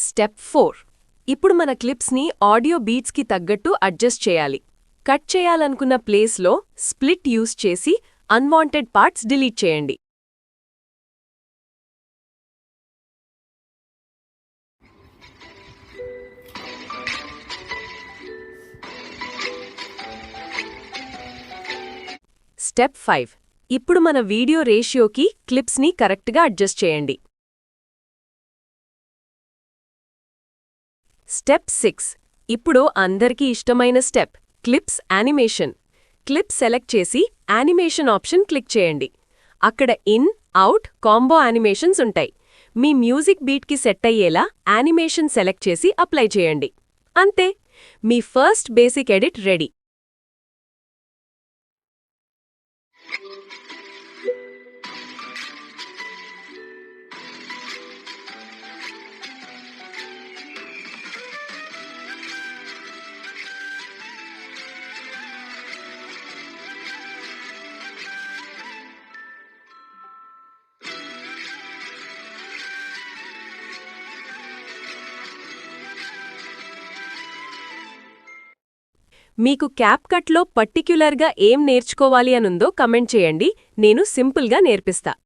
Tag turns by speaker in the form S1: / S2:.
S1: Step 4. ఇప్పుడు మన క్లిప్స్ని audio బీట్స్కి తగ్గట్టు అడ్జస్ట్ చేయాలి. కట్ చేయాలనుకున్న ప్లేస్లో స్ప్లిట్ యూజ్ చేసి అన్వాంటెడ్ పార్ట్స్ డిలీట్ చేయండి. స్టెప్ 5. ఇప్పుడు మన వీడియో రేషియోకి క్లిప్స్ని కరెక్ట్గా అడ్జస్ట్ చేయండి. స్టెప్ 6. ఇప్పుడు అందరికీ ఇష్టమైన step clips animation. Clip select చేసి యానిమేషన్ ఆప్షన్ క్లిక్ చేయండి. అక్కడ ఇన్, అవుట్, కాంబో యానిమేషన్స్ ఉంటాయి. మీ మ్యూజిక్ బీట్కి సెట్ అయ్యేలా యానిమేషన్ సెలెక్ట్ చేసి అప్లై చేయండి. అంతే, మీ ఫస్ట్ బేసిక్ ఎడిట్ రెడీ. మీకు క్యాప్కట్లో పర్టిక్యులర్గా ఏం నేర్చుకోవాలి అనుందో కమెంట్ చేయండి, నేను సింపుల్గా నేర్పిస్తా.